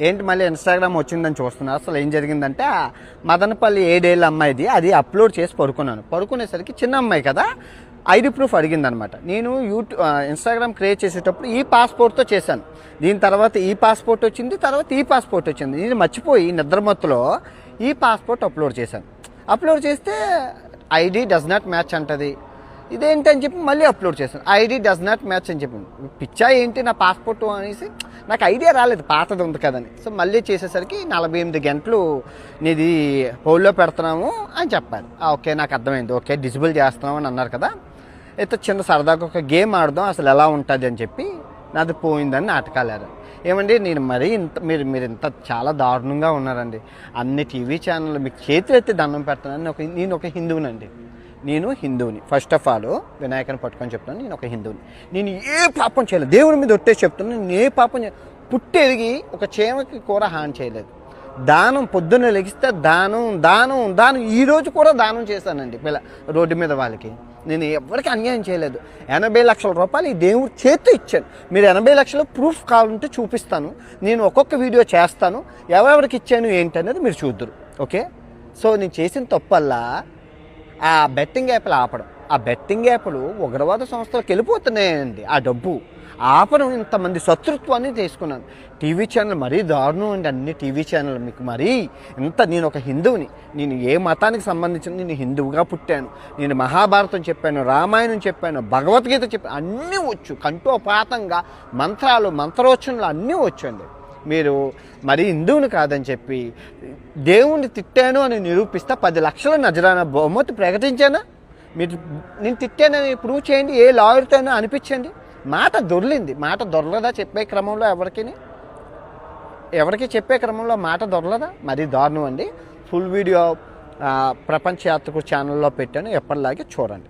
ఏంటి మళ్ళీ ఇన్స్టాగ్రామ్ వచ్చిందని చూస్తున్నారు. అసలు ఏం జరిగిందంటే మదనపల్లి 7 ఏళ్ళ అమ్మాయిది అది అప్లోడ్ చేసి పడుకునేసరికి చిన్న అమ్మాయి కదా ఐడి ప్రూఫ్ అడిగిందనమాట. నేను ఇన్స్టాగ్రామ్ క్రియేట్ చేసేటప్పుడు ఈ పాస్పోర్ట్తో చేశాను. దీని తర్వాత ఈ పాస్పోర్ట్ వచ్చింది, తర్వాత ఈ పాస్పోర్ట్ వచ్చింది. నేను మర్చిపోయి నిద్రమత్తులో ఈ పాస్పోర్ట్ అప్లోడ్ చేశాను. అప్లోడ్ చేస్తే ఐడి డస్ నాట్ మ్యాచ్ అంటది. ఇదేంటని చెప్పి మళ్ళీ అప్లోడ్ చేశాను. ఐడి డస్ నాట్ మ్యాచ్ అని చెప్పి పిచ్చా ఏంటి నా పాస్పోర్ట్ అనేసి నాకు ఐడియా రాలేదు, పాతది ఉంది కదని. సో మళ్ళీ చేసేసరికి 48 గంటలు నీది హోల్డ్లో పెడుతున్నాము అని చెప్పారు. ఓకే, నాకు అర్థమైంది. ఓకే, డిజబుల్ చేస్తున్నాం అని అన్నారు కదా. అయితే చిన్న సరదాగా ఒక గేమ్ ఆడదాం అసలు ఎలా ఉంటుంది అని చెప్పి నాది పోయిందని నాటకాలు. ఏమండి నేను మరీ ఇంత మీరు ఇంత చాలా దారుణంగా ఉన్నారండి. అన్ని టీవీ ఛానళ్ళు మీకు చేతులు ఎత్తి దండం పెడుతున్నాను. నేను ఒక హిందువునండి. నేను హిందువుని. ఫస్ట్ ఆఫ్ ఆల్ వినాయకుని పట్టుకొని చెప్తాను, నేను ఒక హిందువుని. నేను ఏ పాపం చేయలేదు, దేవుడి మీద ఒట్టేసి చెప్తున్నాను. నేను ఏ పాపం పుట్టెరిగి ఒక చేమకి కూర హాని చేయలేదు. దానం పొద్దున్న లెగిస్తే దానం ఈరోజు కూడా దానం చేశానండి. రోడ్డు మీద వాళ్ళకి నేను ఎవరికి అన్యాయం చేయలేదు. 80 లక్షల రూపాయలు ఈ దేవుడి చేతితో ఇచ్చాను. మీరు 80 లక్షల ప్రూఫ్ కావాలంటే చూపిస్తాను. నేను ఒక్కొక్క వీడియో చేస్తాను, ఎవరెవరికి ఇచ్చాను ఏంటి అనేది మీరు చూద్దరు. ఓకే, సో నేను చేసిన తప్పల్లా ఆ బెట్టింగ్ యాప్లు ఆపడం. ఆ బెట్టింగ్ యాప్లు ఉగ్రవాద సంస్థలకు వెళ్ళిపోతున్నాయండి. ఆ డబ్బు ఆపడం, ఇంతమంది శత్రుత్వాన్ని తీసుకున్నాను. టీవీ ఛానల్ మరీ దారుణం అండి. అన్ని టీవీ ఛానల్ మీకు మరీ నేను ఒక హిందువుని. నేను ఏ మతానికి సంబంధించిన నేను హిందువుగా పుట్టాను. నేను మహాభారతం చెప్పాను, రామాయణం చెప్పాను, భగవద్గీత చెప్పాను, అన్నీ వచ్చు. కంఠోపాతంగా మంత్రోచ్చరణలు అన్నీ వచ్చండి. మీరు మరీ హిందువుని కాదని చెప్పి దేవుణ్ణి తిట్టాను అని నిరూపిస్తా 10 లక్షల నజరానా బహుమతి ప్రకటించానా? నేను తిట్టానని ప్రూవ్ చేయండి, ఏ లాయర్తోనో అనిపించండి. మాట దొర్లింది. మాట దొరలదా చెప్పే క్రమంలో ఎవరికి చెప్పే క్రమంలో మాట దొరలదా? మరీ దారుణం అండి. ఫుల్ వీడియో ప్రపంచ యాత్రికుడు ఛానల్లో పెట్టాను, ఎప్పటిలాగే చూడండి.